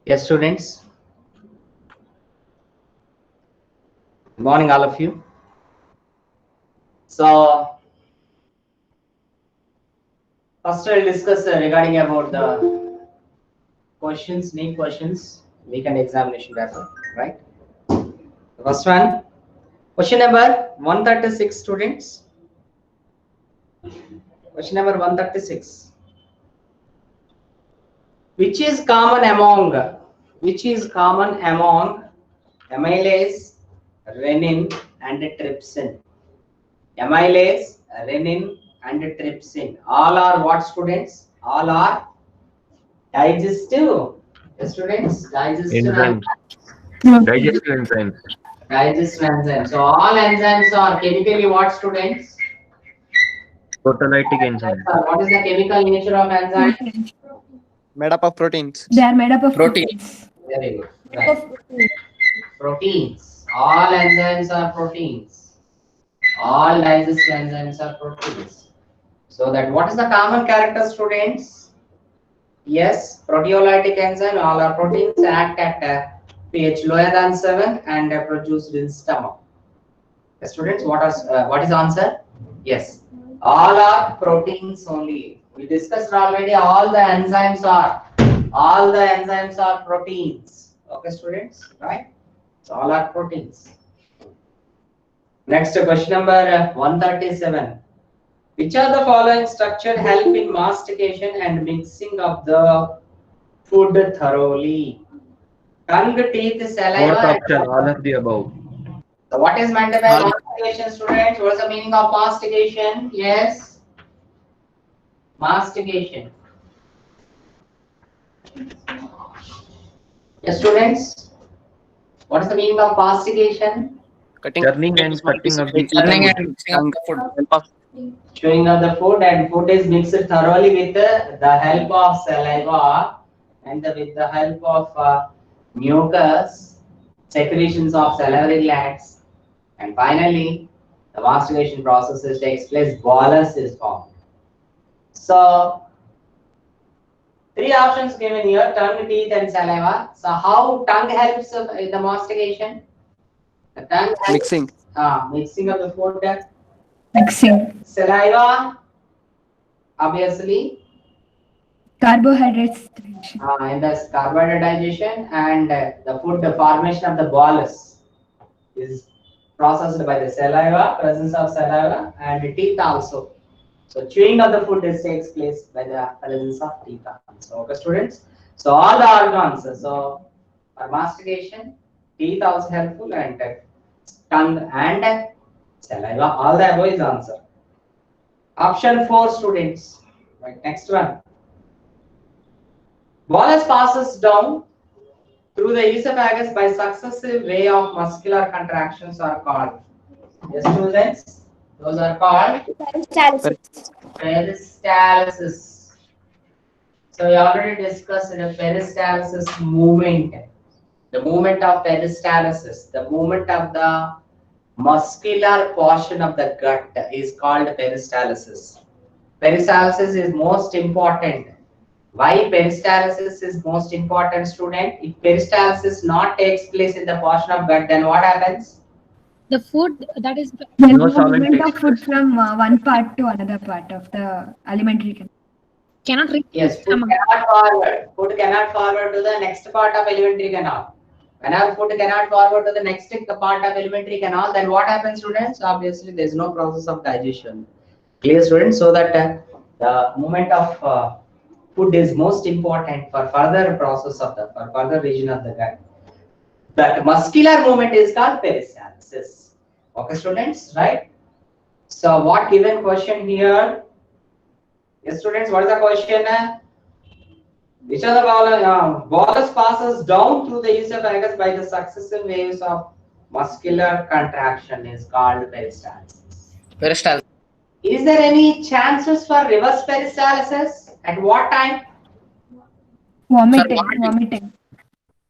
Yes, students. Good morning, all of you. So, first we'll discuss regarding about the questions, main questions, weekend examination paper, right? The first one, question number 136, students. Question number 136. Which is common among amylase, renin, and trypsin? Amylase, renin, and trypsin. All are what, students? All are digestive. Yes, students, digestive Enzymes. Protein. Digestive enzymes. digestive enzymes. So all enzymes are chemically what, students? Proteolytic enzymes. What is the chemical nature of enzyme? Proteins. Made up of proteins. They are made up of Protein. proteins. Very good. Right. Proteins. All enzymes are proteins. All digestive enzymes are proteins. So that what is the common character, students? Yes, proteolytic enzyme, all are proteins, act at pH lower than 7 and produced in stomach. Students, what is answer? Yes, all are proteins only. We discussed already. All the enzymes are proteins. Okay, students, right? So all are proteins. Next question number 137. Which of the following structure help in mastication and mixing of the food thoroughly? Tongue, teeth, Fourth saliva. option, all of the above. So what is meant by mastication, students? What is the meaning of mastication? Yes. Mastication. Yes, students. What is the meaning of mastication? Cutting Churning and cutting of the Churning food. and mixing of the food. Chewing of the food, and food is mixed thoroughly with the help of saliva and with the help of mucus, secretions of salivary glands, and finally the mastication process takes place. Bolus is formed. So three options given here: tongue, teeth, and saliva. So how tongue helps in the mastication? The tongue helps, mixing. mixing of the food. Mixing. Saliva, obviously, Carbohydrates. in the carbohydrate digestion, and the food, the formation of the bolus is processed by the saliva, presence of saliva, and the teeth also. So chewing of the food takes place by the presence of teeth also. Okay, students. So all the organs. So for mastication, teeth also helpful, and tongue and saliva. All the above is answer. Option 4, students. Right, next one. Bolus passes down through the esophagus by successive way of muscular contractions are called. Yes, students. Those are called peristalsis. So we already discussed the peristalsis movement. The movement of peristalsis, the movement of the muscular portion of the gut is called peristalsis. Peristalsis is most important. Why peristalsis is most important, student? If peristalsis not takes place in the portion of gut, then what happens? The food that is There is No no solvent movement takes of food from one part to another part of the alimentary canal. cannot reach Yes, the food stomach. cannot forward. Food cannot forward to the next part of alimentary canal. Whenever food cannot forward to the next part of alimentary canal, then what happens, students? Obviously, there is no process of digestion. Clear, students? So that the movement of food is most important for further process of the for further region of the gut. That muscular movement is called peristalsis. Okay, students, right? So what given question here? Yes, students, what is the question? Which of the following bolus passes down through the esophagus by the successive waves of muscular contraction is called peristalsis. Peristalsis. Is there any chances for reverse peristalsis? At what time? Vomiting. Vomiting.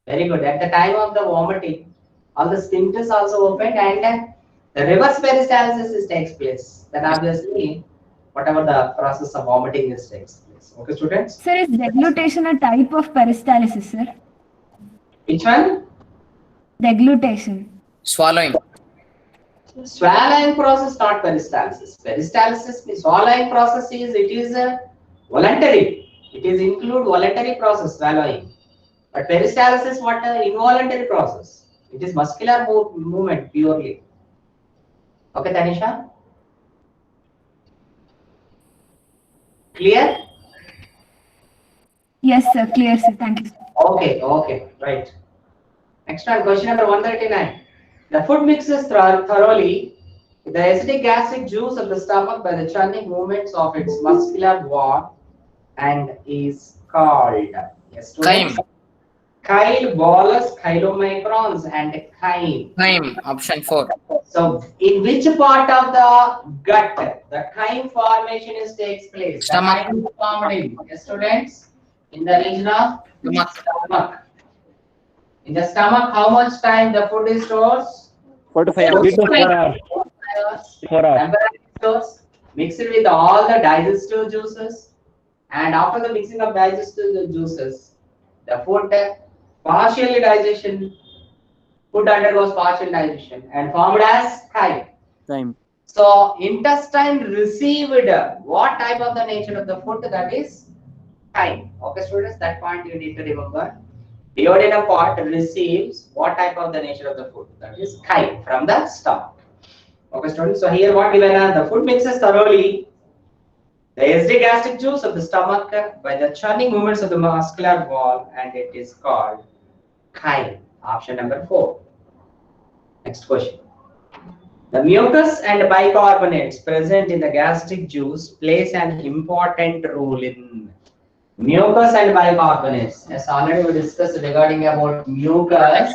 Very good. At the time of the vomiting, all the sphincters also opened and The reverse peristalsis takes place. Then obviously, whatever the process of vomiting is takes place. Okay, students? Sir, is deglutition a type of peristalsis, sir? Which one? Deglutation. Swallowing. Swallowing process, not peristalsis. Peristalsis, the swallowing process is, it is voluntary. It is include voluntary process, swallowing. But peristalsis, what involuntary process? It is muscular movement purely. Okay, Tanisha? Clear? Yes, sir. Clear, sir. Thank you, sir. Okay, right. Next one, question number 139. The food mixes thoroughly with the acidic gastric juice of the stomach by the churning movements of its muscular wall and is called, yes, students? Chyle, bolus, chylomicrons, and chyme. Chyme. Option 4. So, in which part of the gut the chyme formation takes place? Stomach. The chyme is formed in, yes, students, in the region of stomach. In the stomach, how much time the food is stored? 4 to 5 hours. 3 to 4 hours. 4 hours. Temporary stores, mix it with all the digestive juices, and after the mixing of digestive juices, the food partially digestion, food undergoes partial digestion and formed as chyme. Time. So intestine received what type of the nature of the food? That is chyme. Okay, students, that point you need to remember. Duodenum part receives what type of the nature of the food? That is chyme from the stomach. Okay, students. So here what given are the food mixes thoroughly the acidic gastric juice of the stomach by the churning movements of the muscular wall, and it is called chyme. Option number 4. Next question. The mucus and bicarbonates present in the gastric juice plays an important role in mucus and bicarbonates. Yes, already we discussed regarding about mucus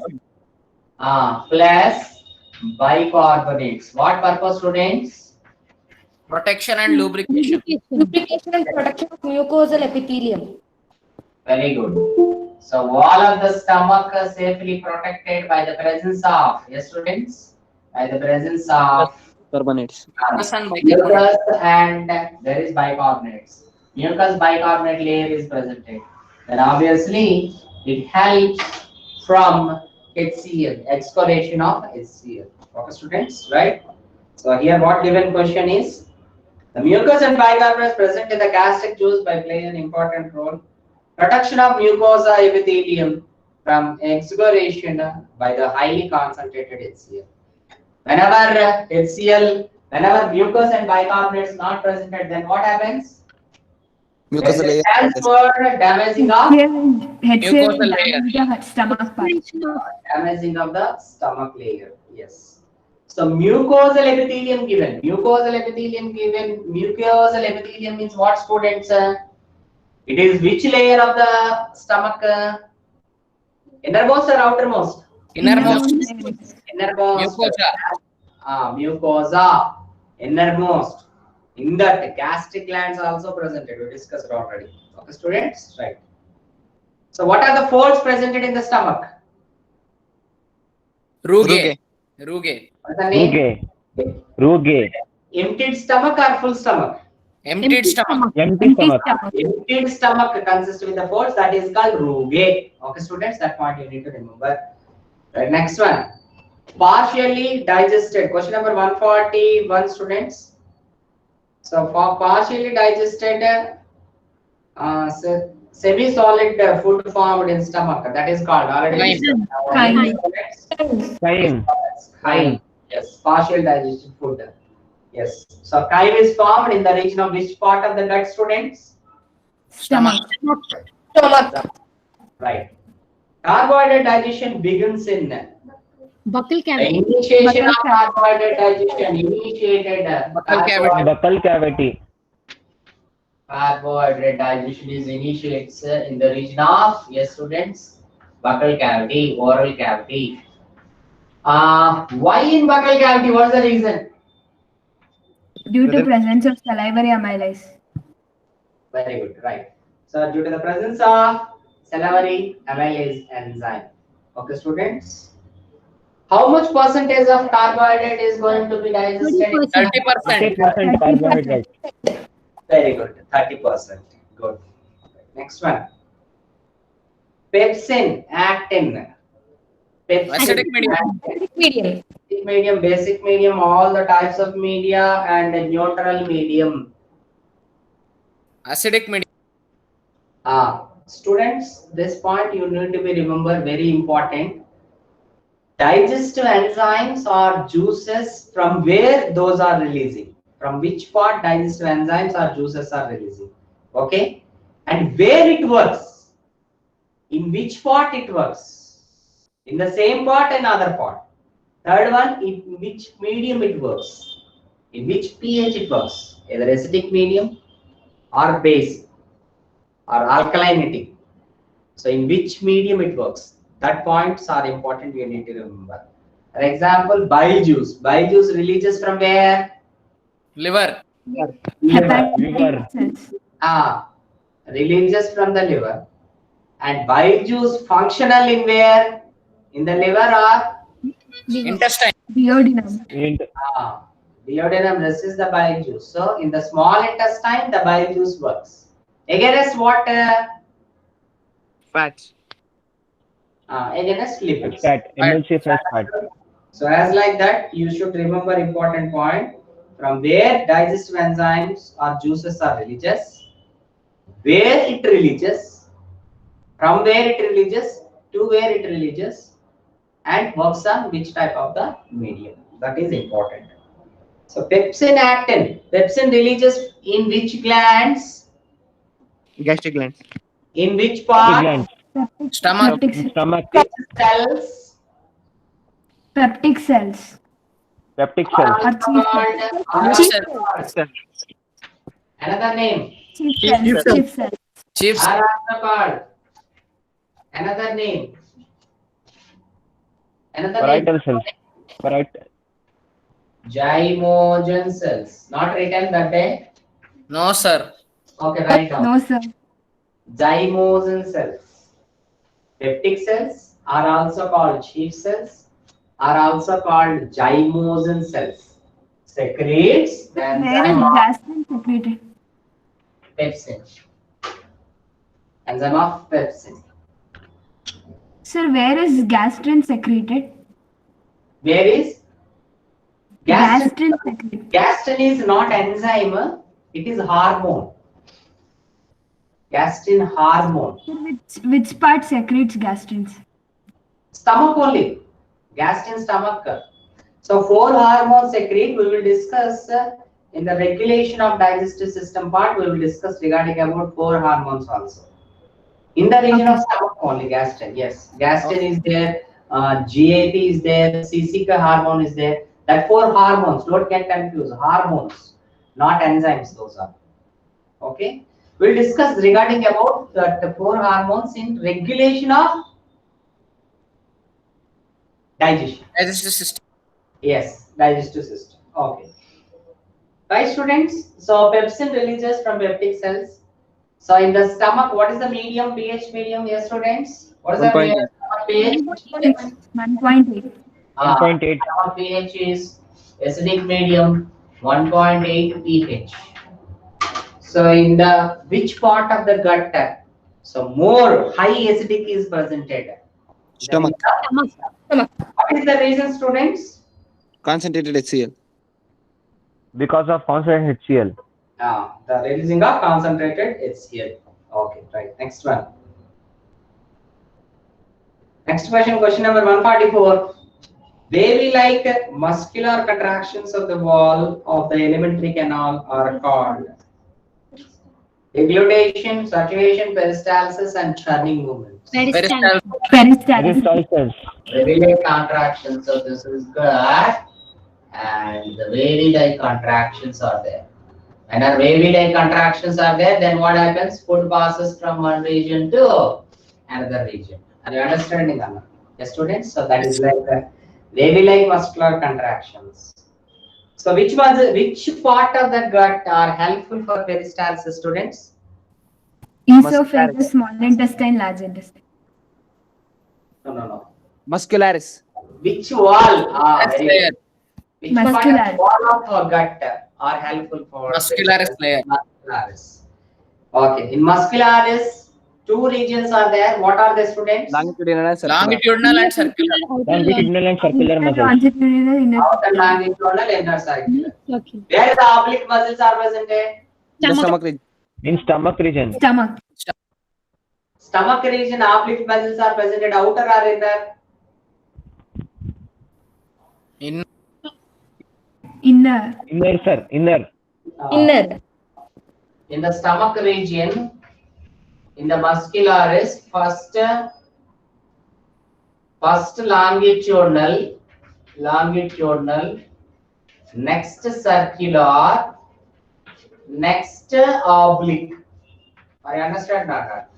plus bicarbonates. What purpose, students? Protection and lubrication. Lubrication and protection of mucosal epithelium. Very good. So wall of the stomach is safely protected by the presence of, yes, students, by the presence of Carbonates. Mucus and mucus, and there is bicarbonates. Mucus bicarbonate layer is presented. Then obviously it helps from HCl, excretion of HCl. Okay, students, right? So here what given question is, the mucus and bicarbonates present in the gastric juice by playing an important role. Protection of mucosa epithelium from expiration by the highly concentrated HCl. Whenever mucus and bicarbonates not presented, then what happens? Mucous layer. Transfer damaging of HCl Mucosal layer. the stomach part. damaging of the stomach layer. Yes. So mucosal epithelium given. Mucosal epithelium means what, students? It is which layer of the stomach? Innermost or outermost? Innermost. Innermost. Mucosa. Mucosa. Innermost. In that, gastric glands are also presented. We discussed already. Okay, students? Right. So what are the folds presented in the stomach? Rugae. What's the name? Rugae. Emptied stomach or full stomach? Emptied stomach. Empty stomach. Emptied stomach consists with the folds, that is called rugae. Okay, students, that point you need to remember. Right, next one. Partially digested. Question number 141, students. So for partially digested, semi-solid food formed in stomach, that is called already. Chyme. Chyme. Chyme. Yes, partial digested food. Yes. So chyme is formed in the region of which part of the gut, students? Stomach. Right. Carbohydrate digestion begins in Buccal the cavity. initiation of carbohydrate digestion initiated. Buccal cavity. Buccal cavity. Carbohydrate digestion is initiates in the region of, yes, students, buccal cavity, oral cavity. Why in buccal cavity? What is the reason? Due to presence of salivary amylase. Very good, right. So due to the presence of salivary amylase enzyme. Okay, students. How much percentage of carbohydrate is going to be digested? 30%. 30%. 30% carbohydrate. Very good. 30%. Good. Next one. Pepsin, actin. Pepsin, Acidic medium. actin. Medium. Acidic medium, basic medium, all the types of media, and neutral medium. Acidic medium. Students, this point you need to be remember, very important. Digestive enzymes are juices, from where those are releasing. From which part digestive enzymes or juices are releasing. Okay? And where it works. In which part it works. In the same part, another part. Third one, in which medium it works. In which pH it works. Either acidic medium or base or alkalinity. So in which medium it works. That points are important, you need to remember. For example, bile juice. Bile juice releases from where? Liver. Hepatic cells. Releases from the liver. And bile juice functional in where? In the liver or? Intestine. Duodenum. Duodenum resists the bile juice. So in the small intestine, the bile juice works. Against what? Fats. Against lipids. Fat. Emulsified fat. So as like that, you should remember important point. From where digestive enzymes or juices are releases, where it releases, from where it releases, to where it releases, and works on which type of the medium. That is important. So pepsin, actin. Pepsin releases in which glands? Gastric glands. In which part? Glands. Stomach. Stomach. Cells. Peptic cells. Peptic cells. Or chief cells. Cell. Another name. Chief cells. Chief cells. Chiefs. Are also called. Another name. Another name. Parietal cells. Zymogen cells. Not written that day. No, sir. Okay, write down. No, sir. Zymogen cells. Peptic cells are also called chief cells. Are also called zymogen cells. Secretes the Where is enzyme of gastrin secreted? pepsin. Enzyme of pepsin. Sir, where is gastrin secreted? Where is? Gastrin. Gastrin secreted. Gastrin is not enzyme, it is hormone. Gastrin hormone. Sir, which part secretes gastrins? Stomach only. Gastrin stomach. So 4 hormones secrete. We will discuss in the regulation of digestive system part. We will discuss regarding about 4 hormones also. In the region of stomach only, gastrin. Yes, gastrin is there. GAP is there. CCK hormone is there. That 4 hormones. Don't get confused. Hormones, not enzymes. Those are. Okay. We'll discuss regarding about the 4 hormones in regulation of digestion. Digestive system. Yes, digestive system. Okay. Right, students? So pepsin releases from peptic cells. So in the stomach, what is the medium, pH medium? Yes, students? What is the 1.8. pH? 1.8. 1.8. Stomach pH is acidic medium, 1.8 pH. So in the which part of the gut? So more high acidic is presented. Stomach. What is the reason, students? Concentrated HCl. Because of concentrated HCl. The releasing of concentrated HCl. Okay, right. Next one. Next question, question number 144. Wavy-like muscular contractions of the wall of the alimentary canal are called deglutition, saturation, peristalsis, and churning movements. Peristalsis. Peristalsis. Peristalsis. Wavy-like contractions. So this is good, and the wavy-like contractions are there. When our wavy-like contractions are there, then what happens? Food passes from one region to another region. Are you understanding, Anna? Yes, students. So that is like the wavy-like muscular contractions. So which part of the gut are helpful for peristalsis, students? Esophagus, small intestine, large intestine. No. Muscularis. Which wall? That's Very layer. good. Which part Muscular. of wall of gut are helpful for Muscularis layer. muscularis. Okay, in muscularis, two regions are there. What are the students? Longitudinal and circular. Longitudinal and circular. Longitudinal and circular muscles. Longitudinal, inner Outer longitudinal, inner circular. Circle. Where the oblique muscles are presented? The Stomach. stomach region. In stomach region. stomach. Stomach region, oblique muscles are presented. Outer or inner? In Inner. Inner, sir. Inner. Inner. In the stomach region, in the muscularis, first longitudinal, next circular, next oblique. I understand that.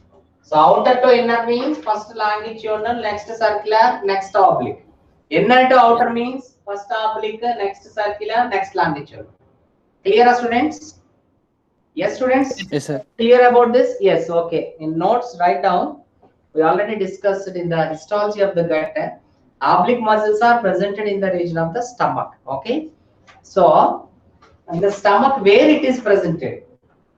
So outer to inner means first longitudinal, next circular, next oblique. Inner to outer means first oblique, next circular, next longitudinal. Clear, students? Yes, students? Yes, sir. Clear about this? Yes, okay. In notes, write down. We already discussed it in the histology of the gut. Oblique muscles are presented in the region of the stomach. Okay. So, in the stomach, where it is presented?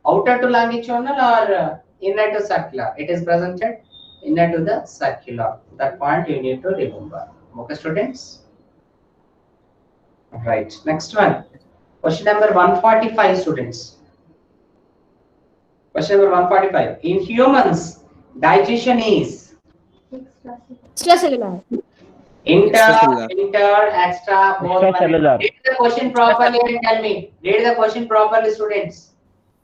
Outer to longitudinal or inner to circular? It is presented inner to the circular. That point you need to remember. Okay, students? Right. Next one. Question number 145, students. Question number 145. In humans, digestion is Extracellular. inter, extra, both. Extracellular. Read the question properly and tell me. Read the question properly, students.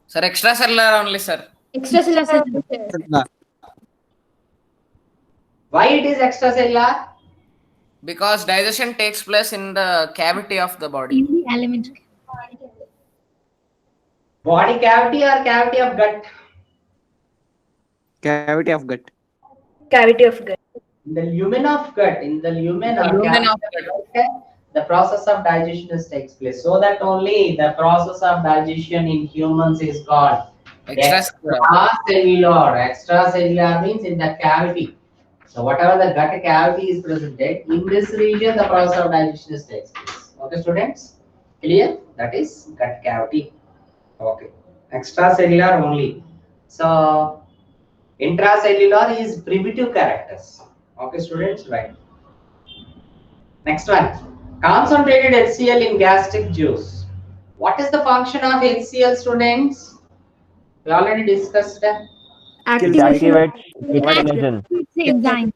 sir, extracellular only, sir. Extracellular. Circular. Why it is extracellular? Because digestion takes place in the cavity of the body. In the alimentary. Body cavity or cavity of gut? Cavity of gut. Cavity of gut. In the lumen of gut, in the lumen or Lumen cavity of of gut, the process of digestion takes place. So that only the process of digestion in humans is called Extracellular. Extracellular means in the cavity. So whatever the gut cavity is presented, in this region the process of digestion takes place. Okay, students? Clear? That is gut cavity. Okay. Extracellular only. So intracellular is primitive characters. Okay, students? Right. Next one. Concentrated HCl in gastric juice. What is the function of HCl, students? We already discussed that. Activates glycogen. It's the enzyme.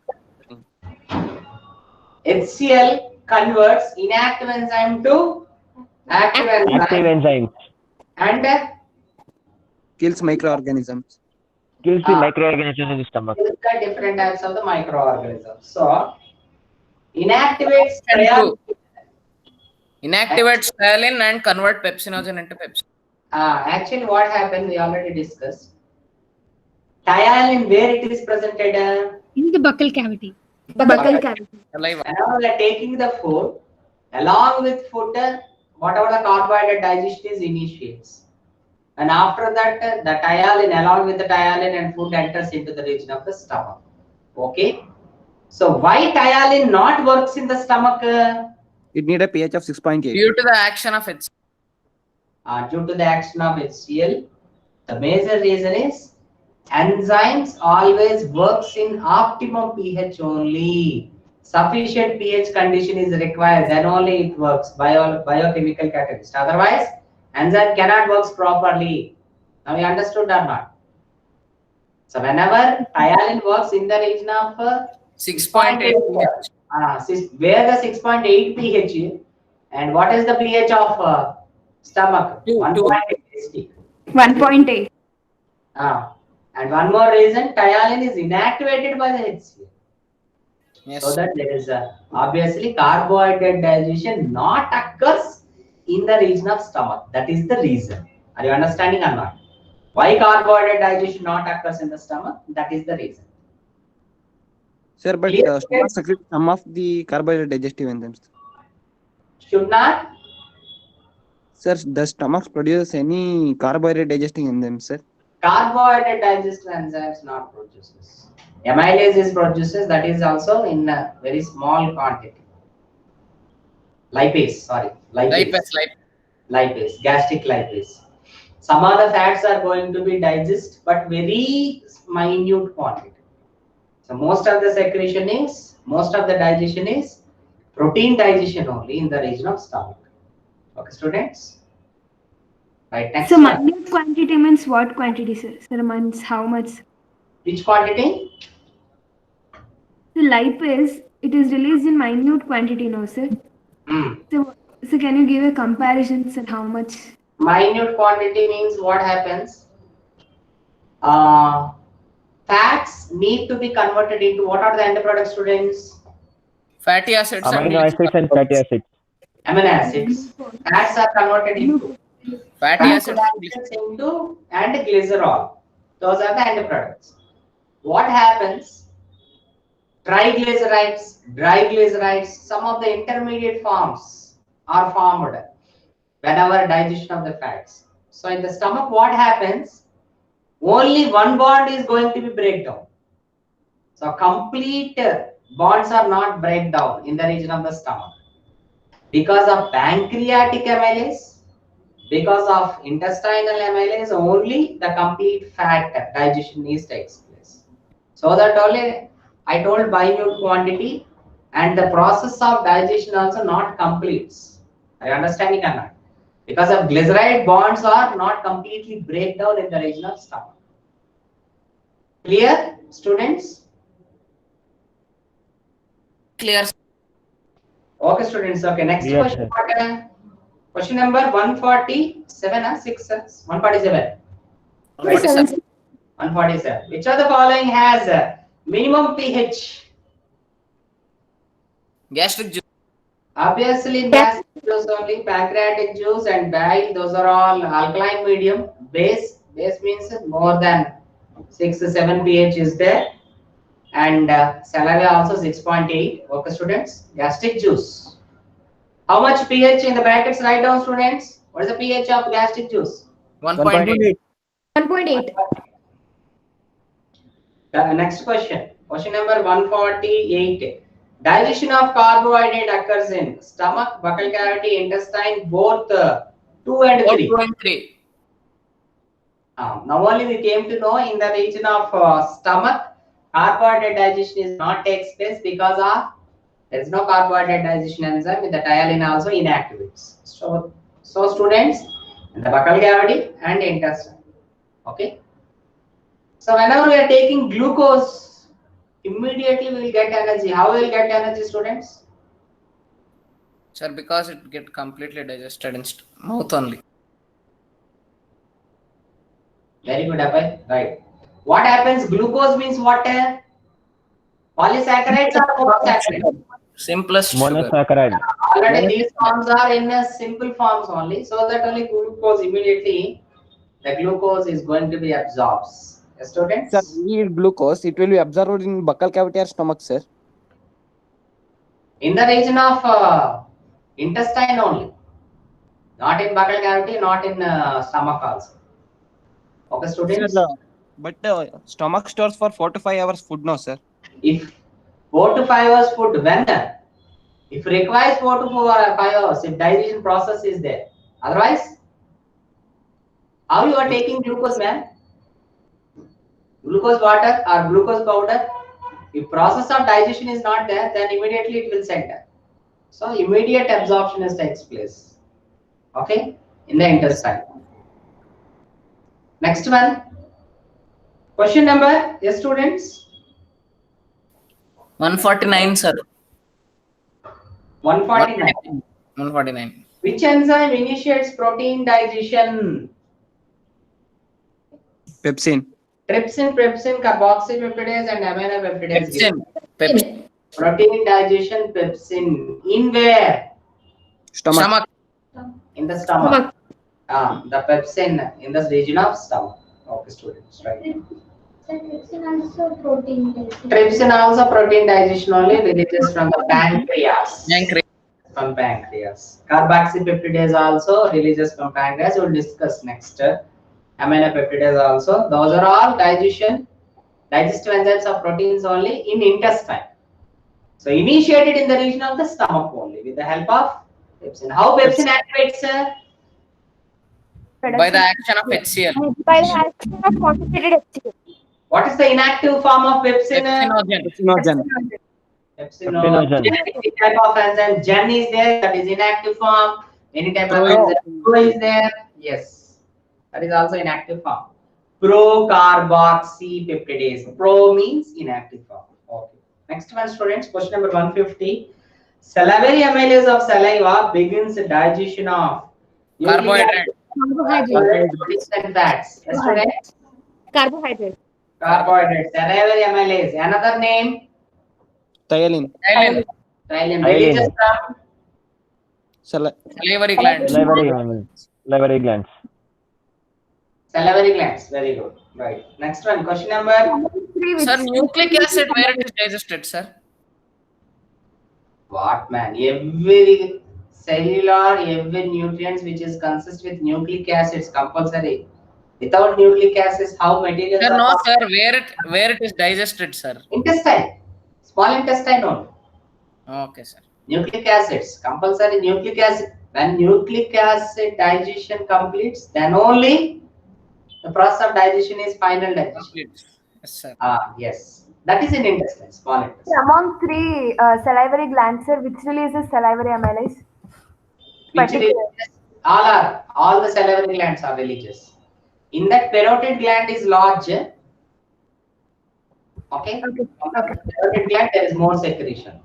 HCl converts inactive enzyme to active Active enzyme. enzymes. And Kills microorganisms. Kills the microorganisms in the stomach. look at different types of the microorganisms. So, inactivates Inactivates ptyalin and convert pepsinogen into pepsin. actually what happened we already discussed. Thiolin, where it is presented? In the buccal cavity. Buccal cavity. Saliva. Whenever we are taking the food, along with food, whatever the carbohydrate digestion is initiates. And after that, the thiolin, along with the thiolin and food enters into the region of the stomach. Okay. So why thiolin not works in the stomach? It need a pH of 6.8. Due to the action of its Due to the action of HCl, the major reason is enzymes always works in optimum pH only. Sufficient pH condition is required, then only it works. Biochemical catalyst. Otherwise, enzyme cannot work properly. Now you understood or not? So whenever thiolin works in the region of 6.8 pH. where the 6.8 pH and what is the pH of stomach? 1.8. 1.8. And one more reason, thiolin is inactivated by the HCl. Yes. So that there is obviously carbohydrate digestion not occurs in the region of stomach. That is the reason. Are you understanding or not? Why carbohydrate digestion not occurs in the stomach? That is the reason. Sir, but Clear? stomach secretes some of the carbohydrate digestive enzymes. Should not? Sir, does stomach produce any carbohydrate digesting enzymes, sir? Carbohydrate digestive enzymes not produces. Amylase is produces, that is also in a very small quantity. Lipase, sorry. Lipase. Gastric lipase. Some other fats are going to be digested, but very minute quantity. So most of the digestion is protein digestion only in the region of stomach. Okay, students? Right, next So one. minute quantity means what quantity, sir? Sir, means how much? Which quantity? The lipase, it is released in minute quantity, no, sir? So can you give a comparison, sir, how much? Minute quantity means what happens? Fats need to be converted into what are the end products, students? Fatty acids and Amino acids and fatty acids. Amino acids. Fats are converted into fatty acids. into and glycerol. Those are the end products. What happens? Triglycerides, some of the intermediate forms are formed whenever digestion of the fats. So in the stomach, what happens? Only one bond is going to be breakdown. So complete bonds are not break down in the region of the stomach because of pancreatic amylase, because of intestinal amylase. Only the complete fat digestion takes place. So that only I told minute quantity, and the process of digestion also not completes. Are you understanding or not? Because of glyceride bonds are not completely break down in the region of stomach. Clear, students? Clear. Okay, students. Okay, next Yes, question. Question number 147 or 6? 147. 147. 147. Which of the following has a minimum pH? Gastric juice. Obviously, gastric juice only, pancreatic juice and bile, those are all alkaline medium. Base means more than 6 to 7 pH is there. And saliva also 6.8. Okay, students. Gastric juice. How much pH in the brackets? Write down, students. What is the pH of gastric juice? 1.8. 1.8. Next question. Question number 148. Digestion of carbohydrate occurs in stomach, buccal cavity, intestine, both 2 and 3. 2 and 3. Now only we came to know in the region of stomach, carbohydrate digestion is not takes place because of there is no carbohydrate digestion enzyme with the tyalin also inactivates. So students, in the buccal cavity and intestine. Okay. So whenever we are taking glucose, immediately we will get energy. How we will get energy, students? Sir, because it get completely digested in mouth only. Very good, Abhay. Right. What happens? Glucose means what? Polysaccharides or monosaccharides? Simplest sugar. Monosaccharide. Already these forms are in a simple forms only, so that only glucose immediately the glucose is going to be absorbed. Yes, students? Sir, we eat glucose, it will be absorbed in buccal cavity or stomach, sir. In the region of intestine only, not in buccal cavity, not in stomach also. Okay, students? Sir, but stomach stores for 4 to 5 hours food, no, sir. If 4 to 5 hours food, when? If requires 4 to 5 hours, if digestion process is there. Otherwise, how you are taking glucose, man? Glucose water or glucose powder? If process of digestion is not there, then immediately it will center. So immediate absorption takes place. Okay, in the intestine. Next one. Question number, yes, students? 149, sir. 149. 149. Which enzyme initiates protein digestion? Pepsin. Trypsin, carboxypeptidase, and aminopeptidase. Pepsin. Protein digestion, pepsin. In where? Stomach. In the stomach. The pepsin in the region of stomach. Okay, students, right. Trypsin also protein digestion. Trypsin also protein digestion only releases from the pancreas. Pancreas. From pancreas. Carboxypeptidase also releases from pancreas. We'll discuss next. Aminopeptidase also. Those are all digestive enzymes of proteins only in intestine. So initiated in the region of the stomach only with the help of Pepsin. How pepsin activates? By the action of HCl. By the action of concentrated HCl. What is the inactive form of pepsin? Pepsinogen. Pepsinogen. Pepsinogen. Any type of enzyme, Gen is there, that is inactive form. Any type of enzyme, Pro is there, yes, that is also inactive form. Procarboxypeptidase. Pro means inactive form. Okay. Next one, students. Question number 150. Salivary amylase of saliva begins digestion of Carbohydrate. Carbohydrate. and fats. Yes, students. Carbohydrate. Carbohydrates. Salivary amylase. Another name. Thiolin. Silent. Thylium. Releases from Salivary glands. Salivary glands. salivary glands. Very good. Right. Next one. Question number. Sir, nucleic acid, where it is digested, sir? What, man? Every cellular, every nutrients which is consist with nucleic acids compulsory. Without nucleic acids, how materials Sir, are no, possible? sir. Where it is digested, sir? Intestine. Small intestine only. Okay, sir. Nucleic acids. Compulsory nucleic acid. When nucleic acid digestion completes, then only the process of digestion is final digestion. Complete. Yes, sir. Yes. That is in intestine. Small intestine. Among three salivary glands, sir, which releases salivary amylase? Which releases, all the salivary glands are religious. In that, parotid gland is large. Okay. Okay. Parotid gland, there is more secretion.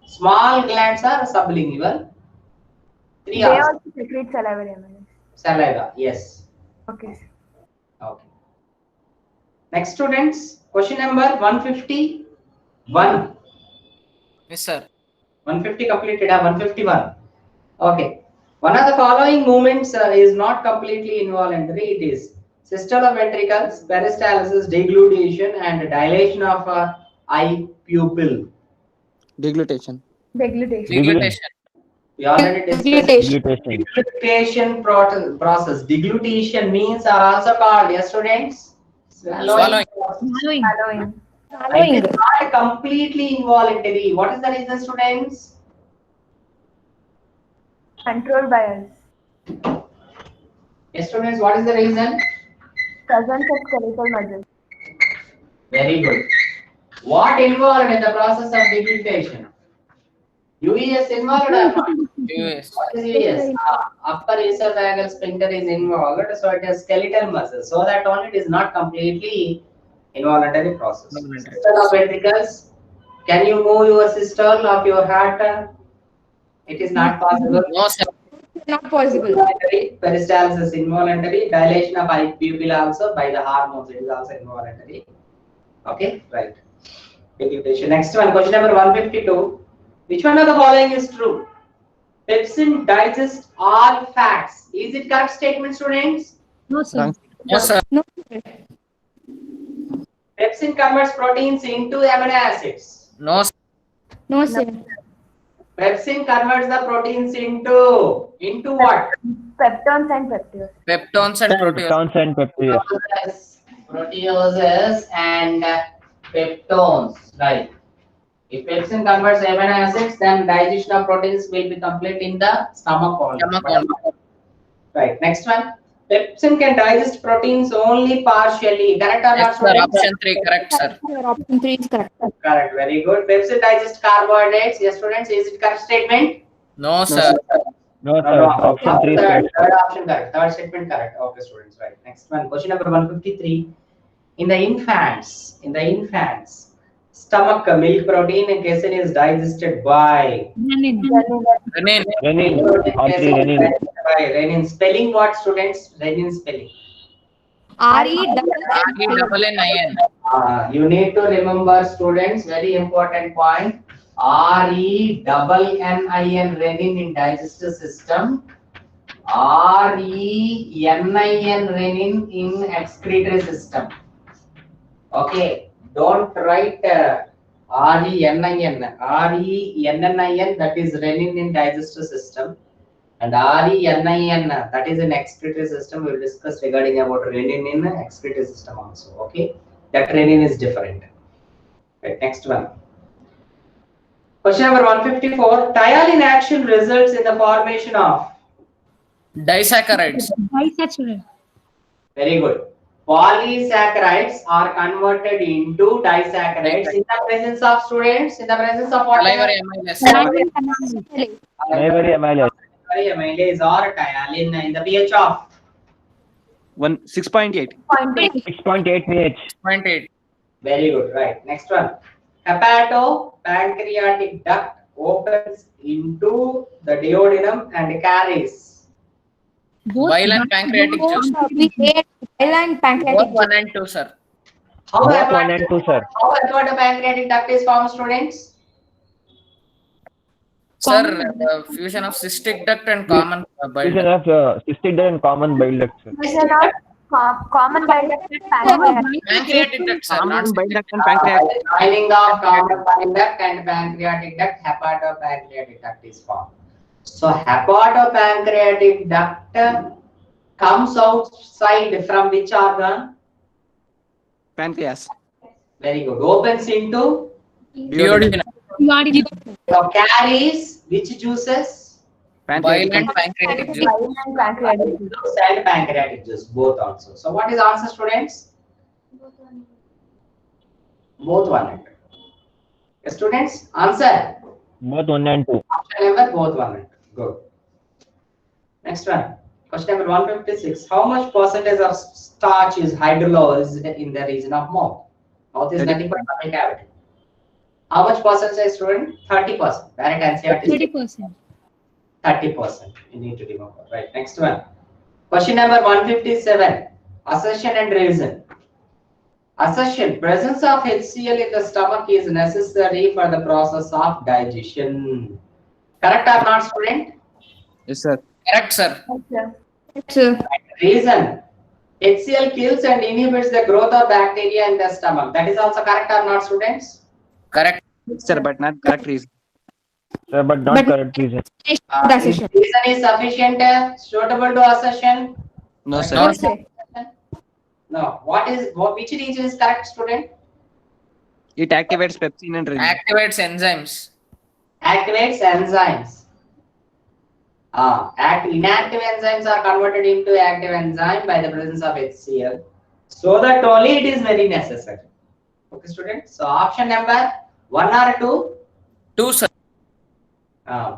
Small glands are sublingual. Three They are also secrete salivary amylase. saliva. Yes. Okay. Okay. Next, students. Question number 151. Yes, sir. 150 completed. 151. Okay. One of the following movements is not completely involuntary. It is systole of ventricles, peristalsis, deglutition, and dilation of eye pupil. Deglutition. Deglutition. We already discussed deglutition process. Deglutition means are also called, yes, students? Swallowing. Swallowing. It is not completely involuntary. What is the reason, students? Controlled by us. Yes, students, what is the reason? Presence of skeletal muscles. Very good. What involved in the process of deglutition? UES involved or not? Yes. What is UES? Upper esophageal sphincter is involved, so it is skeletal muscle. So that only it is not completely involuntary process. Systole of ventricles. Can you move your systole of your heart? It is not possible. No, sir. Not possible. Peristalsis is involuntary. Dilation of eye pupil also by the hormones. It is also involuntary. Okay, right. Deglutition. Next one, question number 152. Which one of the following is true? Pepsin digests all fats. Is it correct statement, students? No, sir. No, sir. Pepsin converts proteins into amino acids. No, sir. No, sir. Pepsin converts the proteins into what? Peptones and peptides. Peptones and proteases. Peptones and peptides. Proteoses and peptones. Right. If pepsin converts amino acids, then digestion of proteins will be complete in the stomach only. Right. Next one. Pepsin can digest proteins only partially. Correct or Yes, not? sir. Option 3, correct, sir. Option 3 is correct. Correct. Very good. Pepsin digests carbohydrates. Yes, students. Is it correct statement? No, sir. No, sir. Option 3 is correct. Third option correct. Third statement correct. Okay, students. Right. Next one. Question number 153. In the infants, stomach milk protein and casein is digested by Renin. Renin. Renin. Renin. By renin. Spelling what, students? Renin spelling. RENNIN. You need to remember, students, very important point. RENNIN, renin in digestive system. RENIN, renin in excretory system. Okay, don't write RENNIN, that is renin in digestive system, and RENIN, that is in excretory system. We will discuss regarding about renin in excretory system also. Okay, that renin is different. Right, next one. Question number 154. Thiol in action results in the formation of. Disaccharides. Disaccharide. Very good. Polysaccharides are converted into disaccharides in the presence of students, in the presence of what? Salivary amylase. Salivary amylase. Salivary amylase. Salivary amylase or thiolin in the pH of 6.8. 6.8 pH. 0.8. very good, right? Next one. Hepatopancreatic duct opens into the duodenum and carries. Both Bile and pancreatic juice. Bile and pancreatic Both 1 and 2, sir. How Both 1 and 2, sir. hepatopancreatic duct is formed, students? Sir, fusion of cystic duct and common bile Fusion duct. of cystic duct and common bile duct, sir. common bile duct and pancreatic. Pancreatic duct, sir. Not Common bile cystic. duct and pancreatic. Joining of common bile duct and pancreatic duct, hepatopancreatic duct is formed. So hepatopancreatic duct comes outside from which organ? Pancreas. Very good. Opens into. Duodenum. Duodenum. So carries which juices? Bile Pancreatic. and pancreatic juice. Bile and pancreatic. Juice and pancreatic juice, both also. So what is the answer, students? Both 1 and 2. Yes, students, answer. Both 1 and 2. Option number both 1 and 2. Good. Next one. Question number 156. How much percentage of starch is hydrolyzed in the region of mouth? Mouth is nothing but buccal cavity. How much percentage, student? 30%. Direct answer is 30%. 30%. You need to remember. Right. Next one. Question number 157. Assertion and reason. Assertion. Presence of HCl in the stomach is necessary for the process of digestion. Correct or not, student? Yes, sir. Correct, sir. Reason. HCl kills and inhibits the growth of bacteria in the stomach. That is also correct or not, students? Correct. Yes, sir, but not correct reason. Sir, but not correct reason. If reason is sufficient, suitable to assertion? No, sir. No, sir. No. Which reason is correct, student? It activates pepsin and resin. Activates enzymes. Activates enzymes. Inactive enzymes are converted into active enzyme by the presence of HCl. So that only it is very necessary. Okay, students. So option number 1 or 2? 2, sir.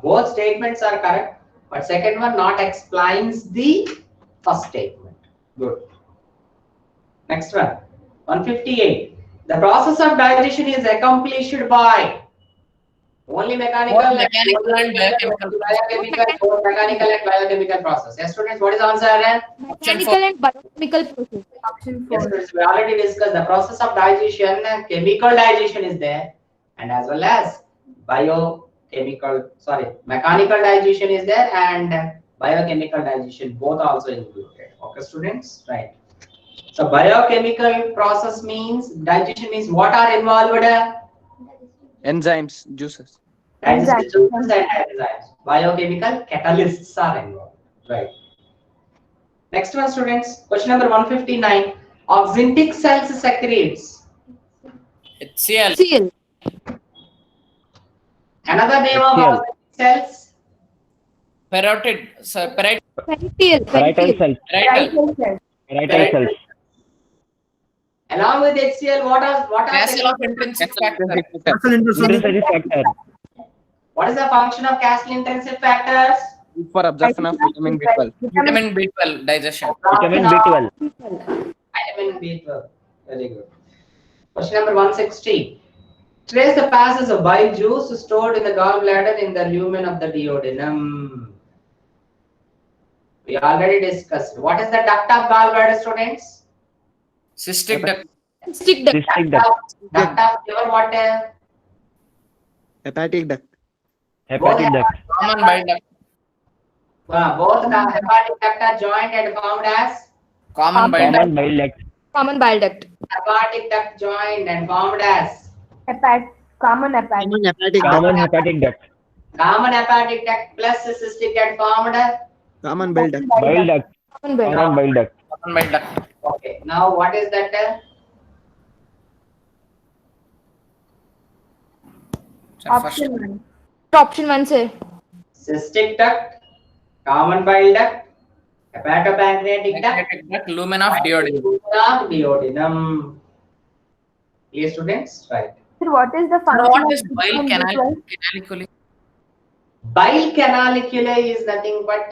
Both statements are correct, but second one not explains the first statement. Good. Next one. 158. The process of digestion is accomplished by only mechanical, Both mechanical and biochemical. both mechanical and biochemical process. Yes, students, what is the answer? Mechanical and biochemical process. Option Yes, 4. students, we already discussed the process of digestion. Chemical digestion is there, and as well as mechanical digestion is there, and biochemical digestion both also included. Okay, students, right? So biochemical process means digestion means what are involved? Enzymes, juices. Digestive juices and enzymes. Biochemical catalysts are involved. Right. Next one, students. Question number 159. Oxyntic cells secretes. HCl. HCl. Another name of HCl. oxyntic cells. Parotid. Sir, parotid. Parietal cells. Parietal. Parietal cells. Along with HCl, what are Castle of intrinsic factor. Intrinsic factor. what is the function of Castle intrinsic factors? For absorption of vitamin B12. Vitamin B12 digestion. Vitamin B12. Vitamin B12. Very good. Question number 160. Trace the passes of bile juice stored in the gallbladder in the lumen of the duodenum. We already discussed. What is the duct of gallbladder, students? Cystic duct. Cystic duct. Cystic duct. Duct of liver water. Hepatic duct. Hepatic duct. Common bile duct. Both the hepatic duct are joined and formed as Common bile duct. Common bile duct. Common bile duct. hepatic duct joined and formed as Common hepatic. Common hepatic duct. common hepatic duct plus cystic duct formed. Common bile duct. Bile duct. Common bile duct. Common bile duct. Common bile duct. Okay. Now what is that? Sir, first Option 1. Option 1, sir. Cystic duct, common bile duct, hepatopancreatic duct, pancreatic duct, lumen of duodenum. duodenum. Yes, students, right. Sir, what is the Sir, function what of is bile vitamin B12? canaliculi? Bile canaliculi is nothing but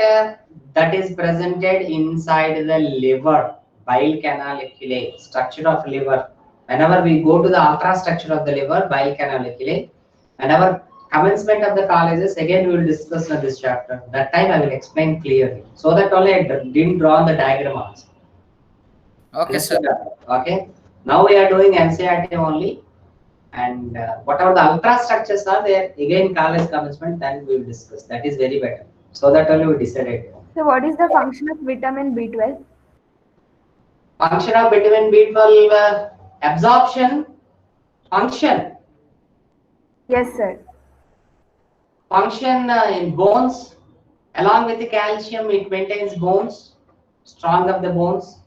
that is presented inside the liver. Bile canaliculi, structure of liver. Whenever we go to the ultrastructure of the liver, bile canaliculi, whenever commencement of the colleges, again we will discuss in this chapter. That time I will explain clearly. So that only I didn't draw the diagram also. Okay, sir. Okay. Now we are doing NCERT only. And whatever the ultrastructures are there, again college commencement, then we will discuss. That is very better. So that only we decided. So what is the function of vitamin B12? Function of vitamin B12, absorption, function. Yes, sir. Function in bones, along with the calcium, it maintains bones, strong of the bones,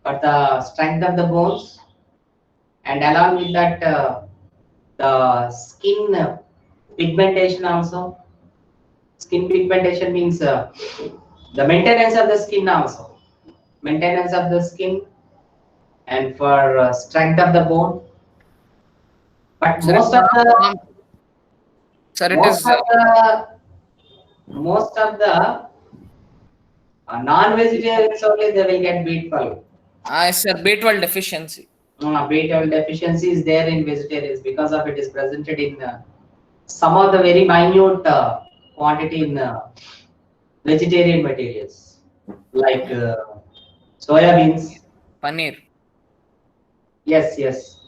but the strength of the bones. And along with that, the skin pigmentation also. Skin pigmentation means the maintenance of the skin also. Maintenance of the skin and for strength of the bone. But Sir, most of the sir, it most is of the non-vegetarians only they will get B12. sir, B12 deficiency. B12 deficiency is there in vegetarians because of it is presented in some of the very minute quantity in vegetarian materials like soya beans. Paneer. Yes,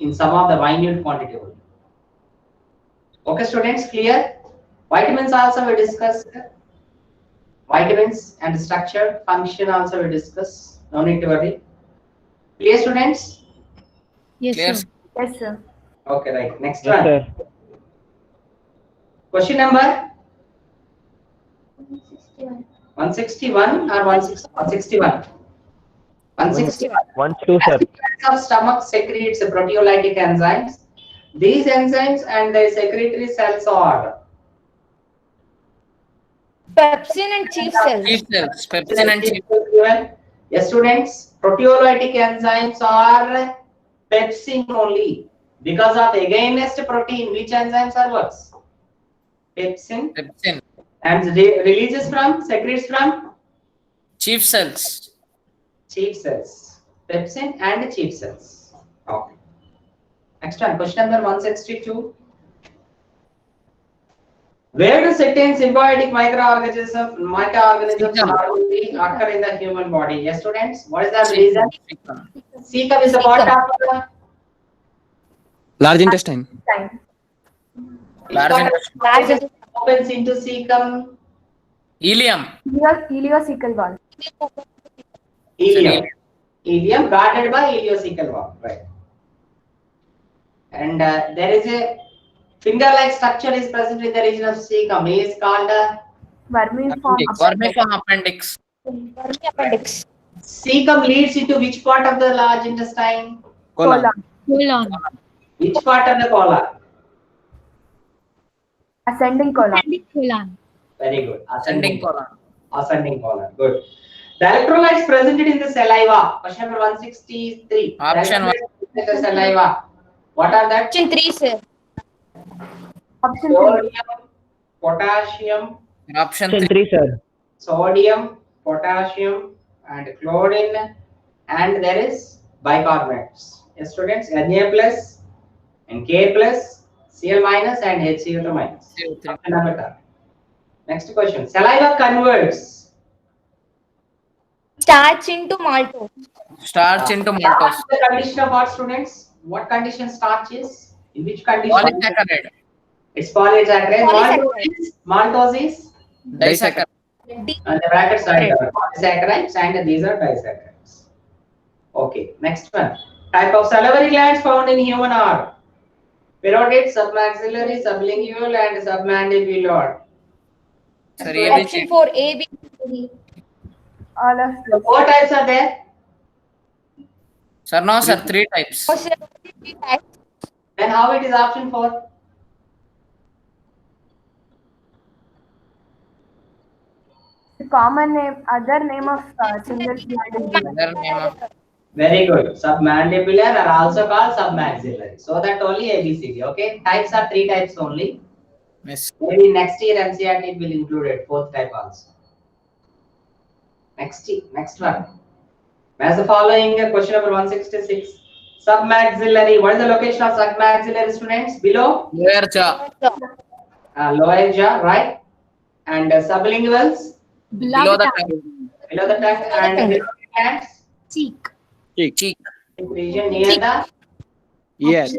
in some of the minute quantity only. Okay, students, clear? Vitamins also we discussed. Vitamins and structure, function also we discuss. No need to worry. Clear, students? Yes, Clear. sir. Yes, sir. Okay, right. Next Yes, one. sir. Question number 161 or 161? 161. 1, 2, sir. Of stomach secretes proteolytic enzymes. These enzymes and their secretory cells are Pepsin and chief cells. Chief cells, pepsin and chief. Yes, students, proteolytic enzymes are pepsin only because of against protein. Which enzymes are works? Pepsin Pepsin. and releases from, secretes from Chief cells. chief cells. Pepsin and chief cells. Okay. Next one, question number 162. Where do certain symbiotic microorganisms normally occur in the human body? Yes, students. What is the reason? Cecum is the part of the Large intestine. Time. Large Large opens into cecum. Ileum. Ileocecal valve. Ileum. Ileum guarded by ileocecal valve. Right. And there is a finger-like structure is present in the region of cecum. It is called Vermiform. Vermiform appendix. appendix. cecum leads into which part of the large intestine? Colon. Colon. Which part of the colon? Ascending colon. Colon. Very good. Ascending colon. Ascending colon. Good. The electrolytes presented in the saliva. Question number 163. Option one. In the saliva. What are that? Option 3, sir. Option 3. Sodium, potassium, Option Option 3. 3, sir. sodium, potassium, and chlorine, and there is bicarbonates. Yes, students, Na plus, and K plus, Cl minus, and HCl2 minus. CO3. Option number 3. Next question. Saliva converts Starch into maltose. Starch into What maltose. is the condition of what, students? What condition starch is? In which condition? Polysaccharide. It's polysaccharide. Polysaccharide. Maltose is Disaccharide. and the brackets are polysaccharides and these are disaccharides. Okay, next one. Type of salivary glands found in human are parotid, submaxillary, sublingual, and submandibular. Sir, A, B, Option C. 4, A, B, C. All of So this. 4 types are there. Sir, no, sir. 3 types. Oh, sir, 3 types. Then how it is option 4? The common name, other name of single gland is given. Other name of Very good. Submandibular are also called submaxillary. So that only ABCD. Okay. Types are 3 types only. yes. Maybe next year NCERT will include it, 4th type also. Next one. As the following question number 166. Submaxillary. What is the location of submaxillary, students? Below? Lower jaw. Lower jaw, right? And sublinguals? Below the tongue. Below the tongue. And below the hands? Cheek. Cheek. Region near the Yes.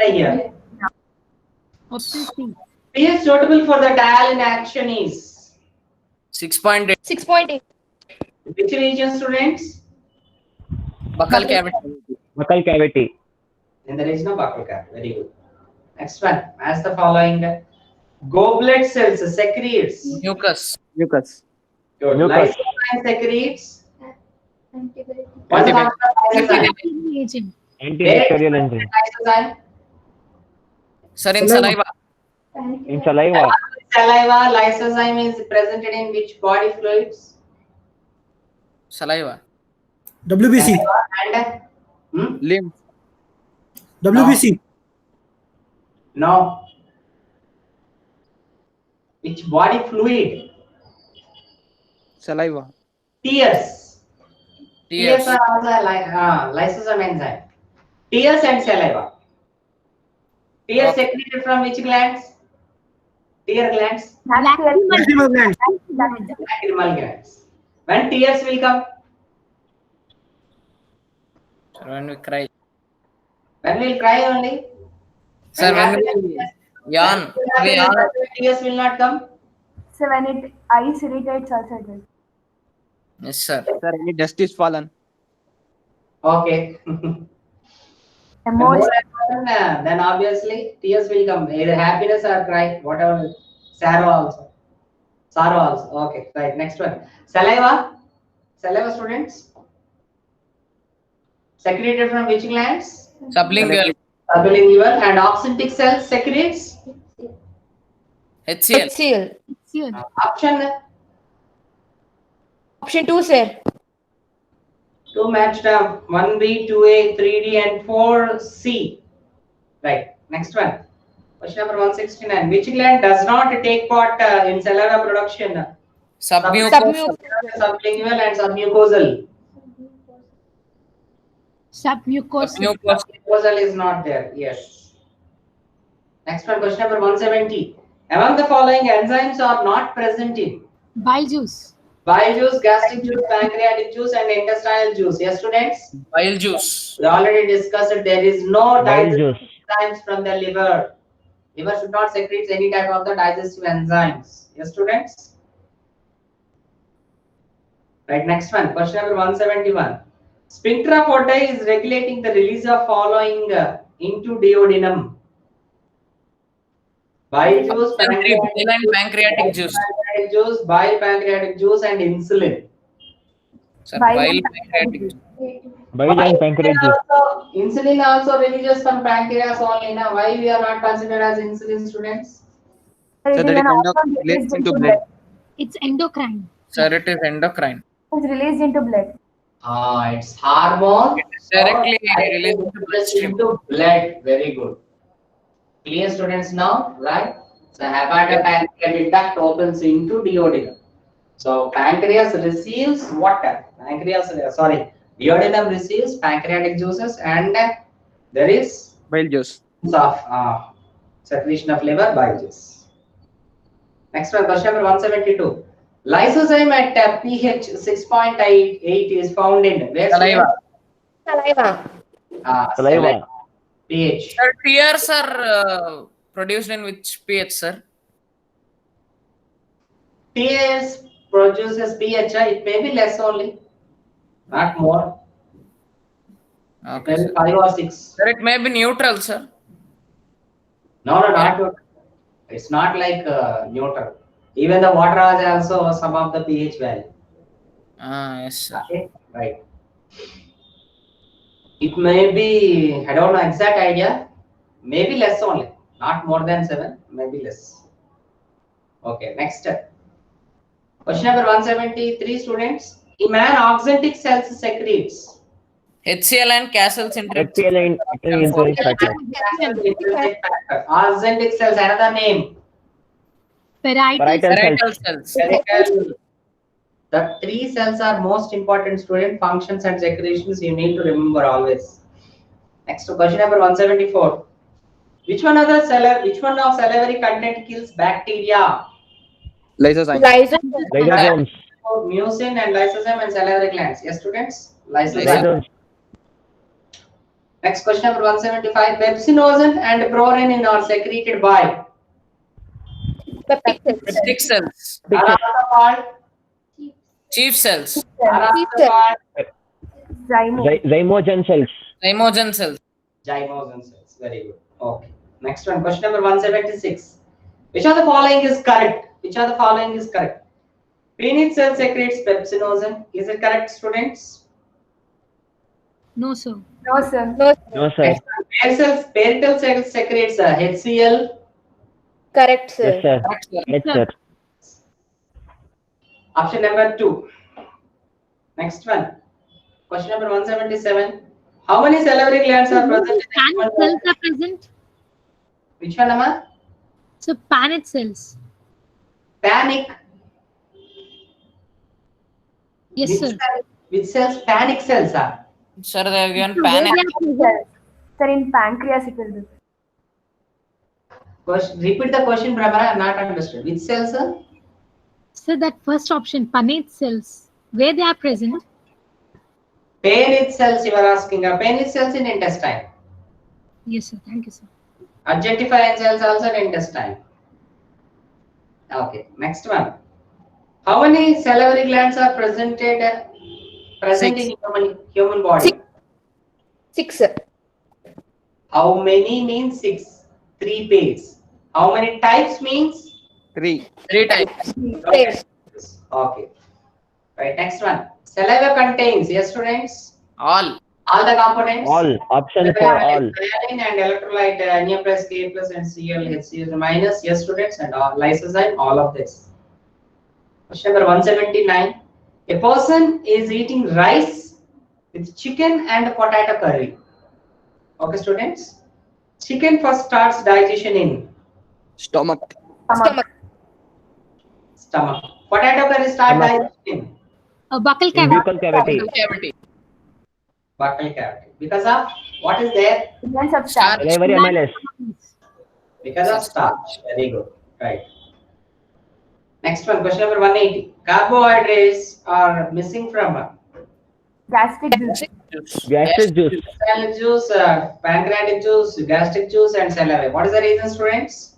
here. Optic. Is suitable for the dial in action is 6.8. 6.8. which region, students? Buccal cavity. Buccal cavity. In the region of buccal cavity. Very good. Next one. As the following. Goblet cells secretes. Mucus. Mucus. Good. Mucus. Lysozyme secretes. What's the function of lysozyme? Agent. Antibacterial enzyme. Lysozyme? Sir, in saliva. In saliva. Saliva, lysozyme is presented in which body fluids? Saliva. WBC. And Lymph. WBC. no. Which body fluid? Saliva. Tears. Tears. Tears are also lysozyme enzyme. Tears and saliva. Tears Okay. secreted from which glands? Tear glands. Lacrimal glands. Lacrimal glands. When tears will come? Sir, when we cry. When we'll cry only? Sir, when we yawn. We yawn. Tears will not come. So when it eyes irritates also it will. Yes, sir. Sir, any dust is fallen. Okay. Emotion. Then obviously tears will come. Either happiness or cry, whatever. Sorrow also. Sorrow also. Okay, right. Next one. Saliva. Saliva, students. Secreted from which glands? Sublingual. Sublingual. And oxyntic cells secretes. HCl. HCl. Here. Option Option 2, sir. 2 matched up. 1B, 2A, 3D, and 4C. Right. Next one. Question number 169. Which gland does not take part in cellular production? Submucosal. Sublingual and submucosal. Submucosal. Submucosal. Mucosal is not there. Yes. Next one. Question number 170. Among the following enzymes are not present in Bile juice. bile juice, gastric juice, pancreatic juice, and intestinal juice. Yes, students. Bile juice. We already discussed it. There is no Bile digestive juice. enzymes from the liver. Liver should not secrete any type of the digestive enzymes. Yes, students. Right. Next one. Question number 171. Sphincter forte is regulating the release of following into duodenum. Bile juice, Pancreatic juice. pancreatic juice, bile pancreatic juice, and insulin. Sir, Bile bile and pancreatic juice. Bile and pancreas juice. Insulin also releases from pancreas only. Now, why we are not considered as insulin, students? So that It it is kind of also relates released into into blood. blood. It's endocrine. Sir, it is endocrine. It's released into blood. It's hormone. It is directly So, released into bloodstream. into blood. Very good. Clear, students, now, right? So hepatopancreatic duct opens into duodenum. So pancreas receives water. Duodenum receives pancreatic juices, and there is Bile juice. of secretion of liver bile juice. Next one, question number 172. Lysozyme at pH 6.8 is found in where? Saliva. Saliva. Saliva. pH. Sir, tears are produced in which pH, sir? Tears produces pH. It may be less only, not more. Okay, Maybe sir. 5 or 6. Sir, it may be neutral, sir. No, not neutral. It's not like neutral. Even the water has also some of the pH value. Yes, sir. Okay, right. It may be, I don't know exact idea, maybe less only, not more than 7, maybe less. Okay, next step. Question number 173, students. In man, oxyntic cells secretes. HCl and Castle's intrinsic HCl and intrinsic factor. Oxyntic cells, another name. Parietal Parietal cells. cells. The three cells are most important, student. Functions and secretions you need to remember always. Next to question number 174. Which one of salivary content kills bacteria? Lysozyme. Lysosomes. Mucin and lysozyme and salivary glands. Yes, students? Lysozyme. Lysosomes. Next question number 175. Pepsinogen and prorenin are secreted by? peptic cells. Are also called? Chief cells. Are also called? Zymogen cells. Zymogen cells. Zymogen cells. Very good. Okay. Next one. Question number 176. Which of the following is correct? Which of the following is correct? Penis cell secretes pepsinogen. Is it correct, students? No, sir. No, sir. No, sir. Parietal cells secretes HCl. Correct, sir. Yes, sir. Yes, sir. Option number 2. Next one. Question number 177. How many salivary glands are present in the Panic human cells body? are present. Which one, Amma? So panic cells. Panic. Yes, Which sir. cell- Which cells? Panic cells are. Sir, they have given So panic. Sir, in pancreas it will be. Repeat the question, Brahma. I am not understood. Which cells are? So that first option, Paneth cells, where they are present. Penis cells you are asking. Penis cells in intestine. Yes, sir. Thank you, sir. Adjectifying cells also in intestine. Okay. Next one. How many salivary glands are present in human body? 6, sir. How many means 6? 3 pairs. How many types means? 3. 3 types. Pairs. Okay. Right. Next one. Saliva contains, yes, students? All. All the components? All. Option for all. Iodine and electrolyte Na plus, K plus, and Cl, HCl minus, yes, students, and all lysozyme, all of this. Question number 179. A person is eating rice with chicken and potato curry. Okay, students? Chicken first starts digestion in Stomach. Stomach. stomach. Potato curry start Stomach. digestion in A buccal In cavity. buccal cavity. Cavity. buccal cavity. Because of what is there? Then substance. Salivary amylase. Because of starch. Very good. Right. Next one, question number 180. Carbohydrates are missing from Gastric juice. Juice. Gastric juice. cell juice, pancreatic juice, gastric juice, and saliva. What is the reason, students?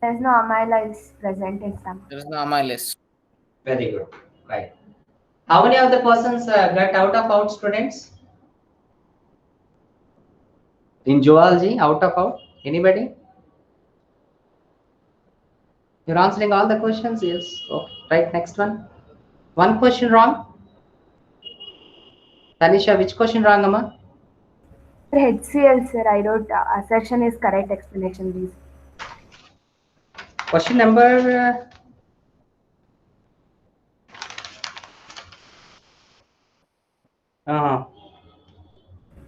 There's no amylase present in stomach. There is no amylase. Very good. Right. How many of the persons got out, students? In zoology, out? Anybody? You're answering all the questions? Yes. Okay. Right. Next one. One question wrong. Tanisha, which question wrong, Amma? HCl, sir. I wrote assertion is correct. Explanation, please. Question number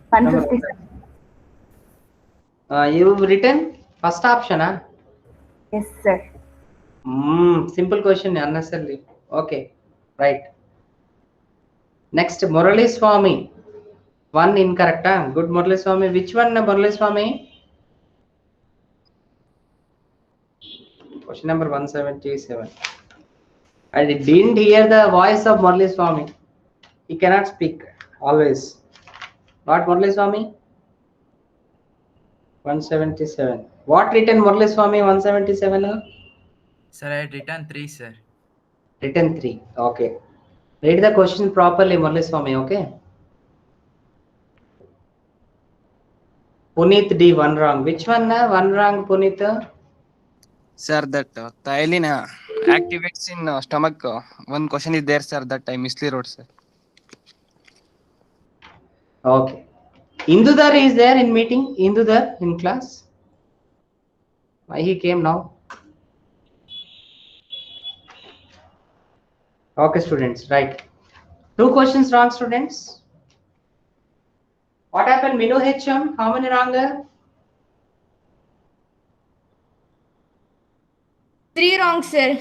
157. you've written first option, huh? Yes, sir. Simple question, unnecessarily. Okay, right. Next, Murali Swami. One incorrect, huh? Good, Murali Swami. Which one, Murali Swami? Question number 177. I didn't hear the voice of Murali Swami. He cannot speak always. What, Murali Swami? 177. What written, Murali Swami, 177? Sir, I had written 3, sir. Written 3. Okay. Read the question properly, Murali Swami, okay? Puneet D, one wrong. Which one? One wrong, Puneet? Sir, that thiolin activates in stomach. One question is there, sir, that I mislead wrote, sir. Okay. Indudar is there in meeting? Indudar in class? Why he came now? Okay, students, right. 2 questions wrong, students. What happened? Minu HM, how many wrong there? 3 wrong, sir.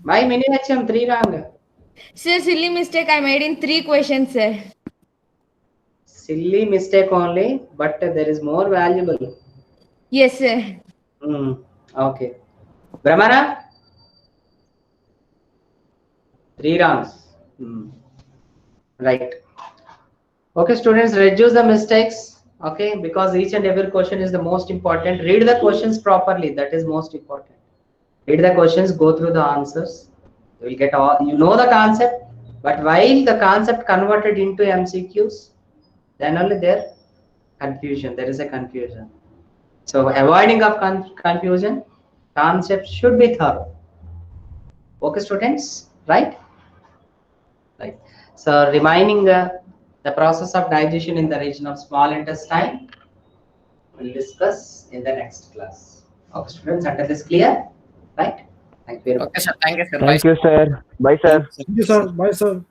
Why Minu HM 3 wrong? Sir, silly mistake I made in 3 questions, sir. Silly mistake only, but there is more valuable. Yes, sir. Okay. Brahmana? 3 wrongs. Right. Okay, students, reduce the mistakes. Okay, because each and every question is the most important. Read the questions properly. That is most important. Read the questions, go through the answers. You will get all, you know the concept, but while the concept converted into MCQs, then only there confusion. There is a confusion. So avoiding of confusion, concept should be thorough. Okay, students, right? Right. So reminding the process of digestion in the region of small intestine, we'll discuss in the next class. Okay, students, until this clear, right? Thank you very much. Okay, sir. Thank you, sir. Bye. Thank you, sir. Bye, sir. Thank you, sir. Bye, sir.